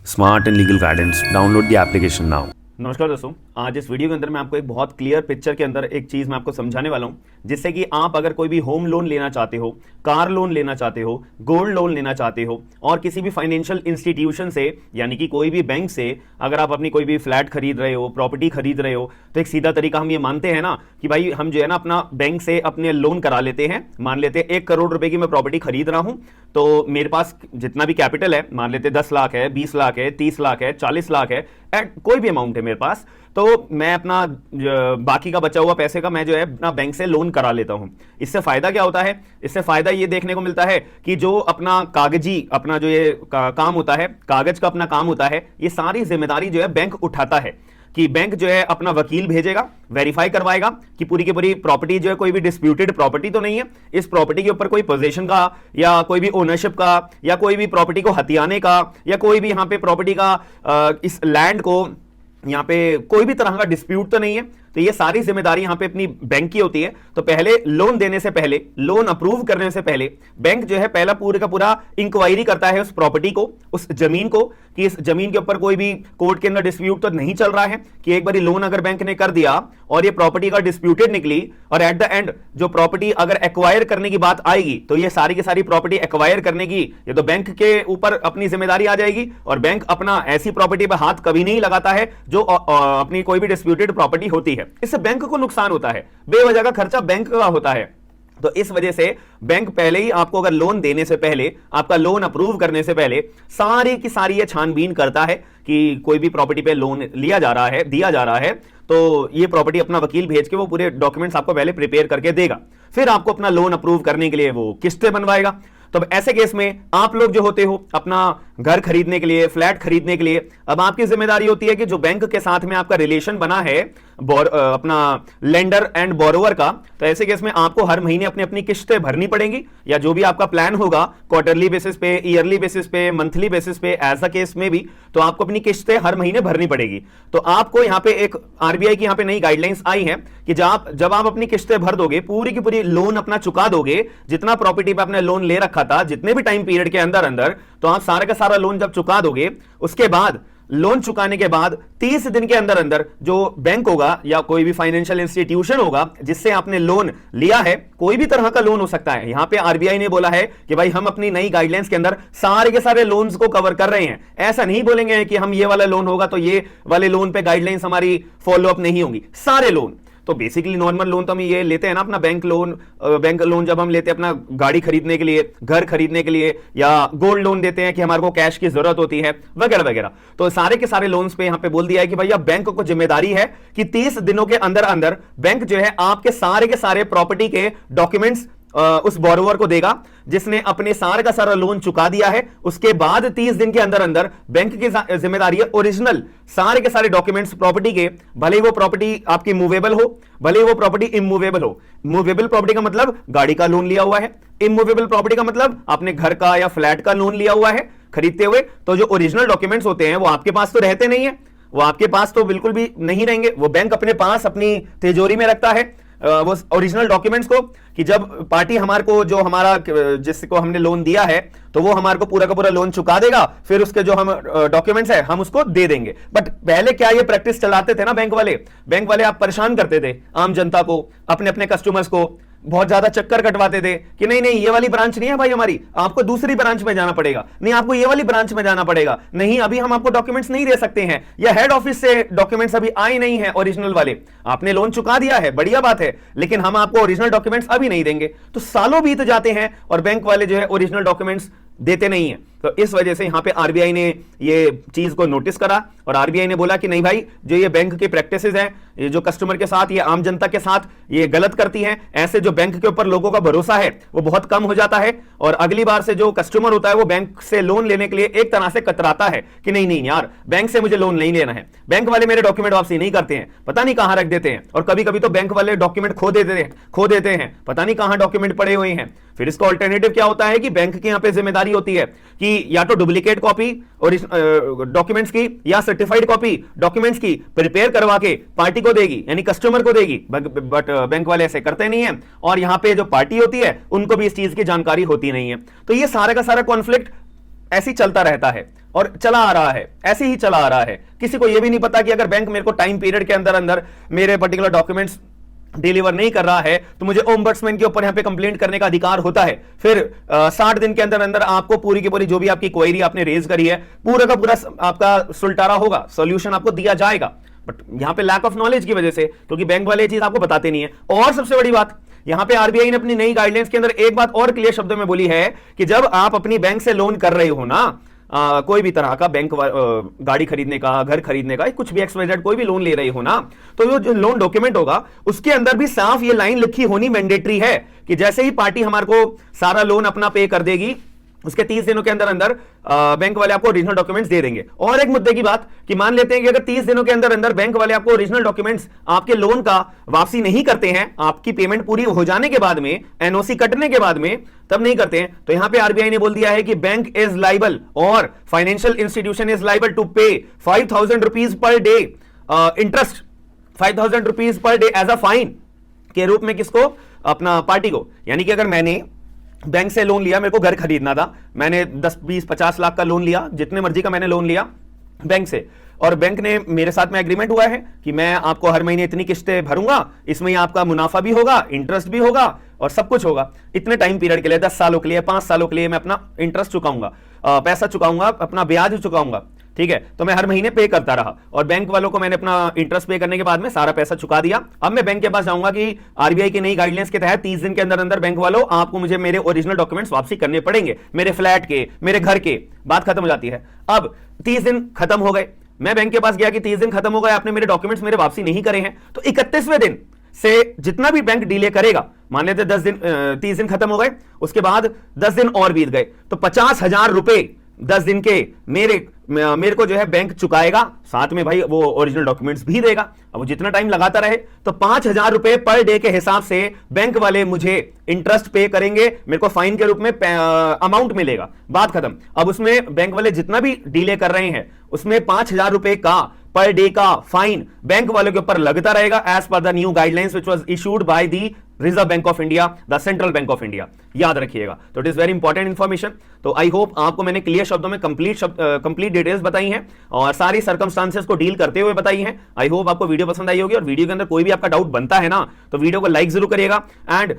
Smart and legal guidance. Download the application now. नमस्कार दोस्तों, आज इस वीडियो के अंदर मैं आपको एक बहुत क्लियर पिक्चर के अंदर एक चीज मैं आपको समझाने वाला हूं, जिससे कि आप अगर कोई भी होम लोन लेना चाहते हो, कार लोन लेना चाहते हो, गोल्ड लोन लेना चाहते हो और किसी भी फाइनेंशियल इंस्टीट्यूशन से यानी कि कोई भी बैंक से अगर आप अपनी कोई भी फ्लैट खरीद रहे हो, प्रॉपर्टी खरीद रहे हो, तो एक सीधा तरीका हम ये मानते हैं ना कि भाई हम जो है ना अपना बैंक से अपने लोन करा लेते हैं। मान लेते हैं 1 करोड़ रुपए की मैं प्रॉपर्टी खरीद रहा हूं, तो मेरे पास जितना भी कैपिटल है, मान लेते 10 लाख है, 20 लाख है, 30 लाख है, 40 लाख है, कोई भी अमाउंट है मेरे पास, तो मैं अपना बाकी का बचा हुआ पैसे का मैं जो है अपना बैंक से लोन करा लेता हूं। इससे फायदा क्या होता है? इससे फायदा ये देखने को मिलता है कि जो अपना कागजी अपना जो ये काम होता है, कागज का अपना काम होता है, ये सारी जिम्मेदारी जो है बैंक उठाता है कि बैंक जो है अपना वकील भेजेगा, वेरीफाई करवाएगा कि पूरी की पूरी प्रॉपर्टी जो है कोई भी डिस्प्यूटेड प्रॉपर्टी तो नहीं है, इस प्रॉपर्टी के ऊपर कोई पोजीशन का या कोई भी ओनरशिप का या कोई भी प्रॉपर्टी को हथियाने का या कोई भी यहां पे प्रॉपर्टी का इस लैंड को यहां पे कोई भी तरह का डिस्प्यूट तो नहीं है। तो ये सारी जिम्मेदारी यहां पे अपनी बैंक की होती है। तो पहले लोन देने से पहले, लोन अप्रूव करने से पहले बैंक जो है पहला पूरे का पूरा इंक्वायरी करता है उस प्रॉपर्टी को, उस जमीन को, कि इस जमीन के ऊपर कोई भी कोर्ट के अंदर डिस्प्यूट तो नहीं चल रहा है, कि एक बार लोन अगर बैंक ने कर दिया और ये प्रॉपर्टी का डिस्प्यूटेड निकली और एट द एंड जो प्रॉपर्टी अगर एक्वायर करने की बात आएगी तो ये सारी की सारी प्रॉपर्टी एक्वायर करने की ये तो बैंक के ऊपर अपनी जिम्मेदारी आ जाएगी और बैंक अपना ऐसी प्रॉपर्टी पर हाथ कभी नहीं लगाता है जो अपनी कोई भी डिस्प्यूटेड प्रॉपर्टी होती है। इससे बैंक को नुकसान होता है, बेवजह का खर्चा बैंक का होता है। तो इस वजह से बैंक पहले ही आपको अगर लोन देने से पहले, आपका लोन अप्रूव करने से पहले सारी की सारी ये छानबीन करता है कि कोई भी प्रॉपर्टी पे लोन लिया जा रहा है, दिया जा रहा है, तो ये प्रॉपर्टी अपना वकील भेज के वो पूरे डॉक्यूमेंट्स आपको पहले प्रिपेयर करके देगा, फिर आपको अपना लोन अप्रूव करने के लिए वो किस्तें बनवाएगा। तो ऐसे केस में आप लोग जो होते हो अपना घर खरीदने के लिए, फ्लैट खरीदने के लिए, अब आपकी जिम्मेदारी होती है कि जो बैंक के साथ में आपका रिलेशन बना है अपना लेंडर एंड बोरोवर का, तो ऐसे केस में आपको हर महीने अपनी अपनी किस्तें भरनी पड़ेंगी, या जो भी आपका प्लान होगा क्वार्टरली बेसिस पे, ईयरली बेसिस पे, मंथली बेसिस पे, ऐसा केस में भी तो आपको अपनी किस्तें हर महीने भरनी पड़ेगी। तो आपको यहां पे एक आरबीआई की यहां पे नई गाइडलाइंस आई है कि जब आप अपनी किस्तें भर दोगे, पूरी की पूरी लोन अपना चुका दोगे, जितना प्रॉपर्टी पे आपने लोन ले रखा था जितने भी टाइम पीरियड के अंदर अंदर, तो आप सारा का सारा लोन जब चुका दोगे, उसके बाद लोन चुकाने के बाद 30 दिन के अंदर अंदर जो बैंक होगा या कोई भी फाइनेंशियल इंस्टीट्यूशन होगा जिससे आपने लोन लिया है, कोई भी तरह का लोन हो सकता है, यहां पे आरबीआई ने बोला है कि भाई हम अपनी नई गाइडलाइंस के अंदर सारे के सारे लोन्स को कवर कर रहे हैं। ऐसा नहीं बोलेंगे कि हम ये वाला लोन होगा तो ये वाले लोन पे गाइडलाइंस हमारी फॉलो अप नहीं होंगी, सारे लोन। तो बेसिकली नॉर्मल लोन तो हम ये लेते हैं ना अपना बैंक लोन जब हम लेते हैं अपना गाड़ी खरीदने के लिए, घर खरीदने के लिए, या गोल्ड लोन देते हैं कि हमारे को कैश की जरूरत होती है वगैरह वगैरह। तो सारे के सारे लोन्स पे यहां पे बोल दिया है कि भैया बैंक को जिम्मेदारी है कि 30 दिनों के अंदर अंदर बैंक जो है आपके सारे प्रॉपर्टी के डॉक्यूमेंट्स उस बोरोवर को देगा जिसने अपने सारे का सारा लोन चुका दिया है। उसके बाद 30 दिन के अंदर अंदर बैंक की जिम्मेदारी है ओरिजिनल सारे के सारे डॉक्यूमेंट्स प्रॉपर्टी के, भले ही वो प्रॉपर्टी आपकी मूवेबल हो, भले ही वो प्रॉपर्टी इमूवेबल हो। मूवेबल प्रॉपर्टी का मतलब गाड़ी का लोन लिया हुआ है, इमूवेबल प्रॉपर्टी का मतलब आपने घर का या फ्लैट का लोन लिया हुआ है खरीदते हुए। तो जो ओरिजिनल डॉक्यूमेंट्स होते हैं वो आपके पास तो रहते नहीं है, वो आपके पास तो बिल्कुल भी नहीं रहेंगे, वो बैंक अपने पास अपनी तिजोरी में रखता है वो ओरिजिनल डॉक्यूमेंट्स को, कि जब पार्टी हमारे को जो हमारा जिसको हमने लोन दिया है तो वो हमारे को पूरा का पूरा लोन चुका देगा, फिर उसके जो हम डॉक्यूमेंट्स है हम उसको दे देंगे। बट पहले क्या ये प्रैक्टिस चलाते थे ना बैंक वाले आप परेशान करते थे आम जनता को, अपने अपने कस्टमर्स को, बहुत ज्यादा चक्कर कटवाते थे कि नहीं ये वाली ब्रांच नहीं है भाई हमारी, आपको दूसरी ब्रांच में जाना पड़ेगा, नहीं आपको ये वाली ब्रांच में जाना पड़ेगा, नहीं अभी हम आपको डॉक्यूमेंट्स नहीं दे सकते हैं, या हेड ऑफिस से डॉक्यूमेंट्स अभी आए नहीं है ओरिजिनल वाले, आपने लोन चुका दिया है बढ़िया बात है, लेकिन हम आपको ओरिजिनल डॉक्यूमेंट्स अभी नहीं देंगे। तो सालों बीत जाते हैं और बैंक वाले जो है ओरिजिनल डॉक्यूमेंट्स देते नहीं है। तो इस वजह से यहां पे आरबीआई ने ये चीज को नोटिस करा और आरबीआई ने बोला कि नहीं भाई, जो ये बैंक की प्रैक्टिसेस हैं, ये जो कस्टमर के साथ, ये आम जनता के साथ ये गलत करती हैं, ऐसे जो बैंक के ऊपर लोगों का भरोसा है वो बहुत कम हो जाता है और अगली बार से जो कस्टमर होता है वो बैंक से लोन लेने के लिए एक तरह से कतराता है कि नहीं यार बैंक से मुझे लोन नहीं लेना है, बैंक वाले मेरे डॉक्यूमेंट वापसी नहीं करते हैं, पता नहीं कहां रख देते हैं, और कभी कभी तो बैंक वाले डॉक्यूमेंट खो देते हैं, पता नहीं कहां डॉक्यूमेंट पड़े हुए हैं। फिर इसका ऑल्टरनेटिव क्या होता है कि बैंक की यहां पे जिम्मेदारी होती है कि या तो डुप्लीकेट कॉपी और डॉक्यूमेंट्स की या सर्टिफाइड कॉपी डॉक्यूमेंट्स की प्रिपेयर करवा के पार्टी को देगी, यानी कस्टमर को देगी, बट बैंक वाले ऐसे करते नहीं है और यहां पे जो पार्टी होती है उनको भी इस चीज की जानकारी होती नहीं है। तो ये सारा का सारा कॉन्फ्लिक्ट ऐसे ही चलता रहता है और चला आ रहा है, ऐसे ही चला आ रहा है। किसी को यह भी नहीं पता कि अगर बैंक मेरे को टाइम पीरियड के अंदर अंदर मेरे पर्टिकुलर डॉक्यूमेंट्स डिलीवर नहीं कर रहा है तो मुझे ओम्बड्समैन के ऊपर यहां पे कंप्लेंट करने का अधिकार होता है। फिर 60 दिन के अंदर अंदर आपको पूरी की पूरी जो भी आपकी क्वेरी आपने रेज करी है पूरा का पूरा आपका सुलटारा होगा, सॉल्यूशन आपको दिया जाएगा। बट यहां पे लैक ऑफ नॉलेज की वजह से, क्योंकि बैंक वाले ये चीज आपको बताते नहीं है। और सबसे बड़ी बात, यहां पे आरबीआई ने अपनी नई गाइडलाइंस के अंदर एक बात और क्लियर शब्दों में बोली है कि जब आप अपनी बैंक से लोन कर रहे हो ना, कोई भी तरह का बैंक गाड़ी खरीदने का, घर खरीदने का, कुछ भी एक्सवाइजेड कोई भी लोन ले रहे हो ना, तो वो जो लोन डॉक्यूमेंट होगा उसके अंदर भी साफ ये लाइन लिखी होनी मैंडेटरी है कि जैसे ही पार्टी हमारे को सारा लोन अपना पे कर देगी उसके 30 दिनों के अंदर अंदर बैंक वाले आपको ओरिजिनल डॉक्यूमेंट्स दे देंगे। और एक मुद्दे की बात कि मान लेते हैं कि अगर 30 दिनों के अंदर अंदर बैंक वाले आपको ओरिजिनल डॉक्यूमेंट्स आपके लोन का वापसी नहीं करते हैं, आपकी पेमेंट पूरी हो जाने के बाद में, एनओसी कटने के बाद में, तब नहीं करते हैं, तो यहां पे आरबीआई ने बोल दिया है कि बैंक इज लाइबल और financial institution is liable to pay 5,000 rupees per day interest, 5,000 rupees per day as a fine के रूप में किसको? अपना पार्टी को। यानी कि अगर मैंने बैंक से लोन लिया, मेरे को घर खरीदना था, मैंने 10, 20, 50 लाख का लोन लिया, जितने मर्जी का मैंने लोन लिया बैंक से, और बैंक ने मेरे साथ में एग्रीमेंट हुआ है कि मैं आपको हर महीने इतनी किस्तें भरूंगा, इसमें आपका मुनाफा भी होगा, इंटरेस्ट भी होगा और सब कुछ होगा। इतने टाइम पीरियड के लिए, 10 सालों के लिए, 5 सालों के लिए मैं अपना इंटरेस्ट चुकाऊंगा, पैसा चुकाऊंगा, अपना ब्याज चुकाऊंगा, ठीक है। तो मैं हर महीने पे करता रहा और बैंक वालों को मैंने अपना इंटरेस्ट पे करने के बाद में सारा पैसा चुका दिया। अब मैं बैंक के पास जाऊंगा कि आरबीआई की नई गाइडलाइंस के तहत 30 दिन के अंदर अंदर बैंक वालों आपको मुझे मेरे ओरिजिनल डॉक्यूमेंट्स वापसी करने पड़ेंगे, मेरे फ्लैट के, मेरे घर के। बात खत्म हो जाती है। अब 30 दिन खत्म हो गए, मैं बैंक के पास गया कि 30 दिन खत्म हो गए, आपने मेरे डॉक्यूमेंट्स मेरे वापसी नहीं करे हैं, तो 31वें दिन से जितना भी बैंक डिले करेगा, मान लेते 10 दिन, 30 दिन खत्म हो गए, उसके बाद 10 दिन और बीत गए, तो 50,000 रुपए 10 दिन के मेरे को जो है बैंक चुकाएगा, साथ में भाई वो ओरिजिनल डॉक्यूमेंट्स भी देगा। अब वो जितना टाइम लगाता रहे तो 5,000 रुपए पर डे के हिसाब से बैंक वाले मुझे इंटरेस्ट पे करेंगे, मेरे को फाइन के रूप में अमाउंट मिलेगा। बात खत्म। अब उसमें बैंक वाले जितना भी डिले कर रहे हैं उसमें 5,000 रुपए का पर डे का फाइन बैंक वालों के ऊपर लगता रहेगा as per the new guidelines which was issued by the Reserve Bank of India, the central bank of India. याद रखिएगा। तो it is very important information. तो आई होप आपको मैंने क्लियर शब्दों में कंप्लीट डिटेल्स बताई हैं और सारी सर्कमस्टांसेस को डील करते हुए बताई हैं। आई होप आपको वीडियो पसंद आई होगी और वीडियो के अंदर कोई भी आपका डाउट बनता है ना तो वीडियो को लाइक जरूर करिएगा एंड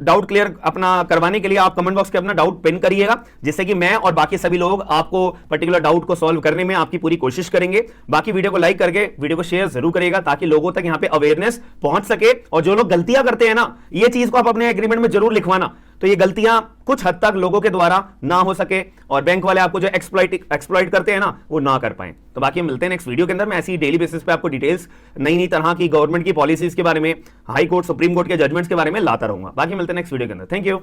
डाउट क्लियर अपना करवाने के लिए आप कमेंट बॉक्स के अपना डाउट पिन करिएगा, जिससे कि मैं और बाकी सभी लोग आपको पर्टिकुलर डाउट को सॉल्व करने में आपकी पूरी कोशिश करेंगे। बाकी वीडियो को लाइक करके वीडियो को शेयर जरूर करिएगा ताकि लोगों तक यहाँ पे अवेयरनेस पहुंच सके। और जो लोग गलतियां करते हैं ना, ये चीज को आप अपने एग्रीमेंट में जरूर लिखवाना, तो ये गलतियां कुछ हद तक लोगों के द्वारा ना हो सके और बैंक वाले आपको जो एक्सप्लॉइट करते हैं ना वो ना कर पाए। तो बाकी हम मिलते हैं नेक्स्ट वीडियो के अंदर। मैं ऐसी डेली बेसिस पे आपको डिटेल्स नई नई तरह की गवर्नमेंट की पॉलिसीज के बारे में, हाई कोर्ट, सुप्रीम कोर्ट के जजमेंट्स के बारे में लाता रहूंगा। बाकी मिलते हैं नेक्स्ट वीडियो के अंदर। Thank you.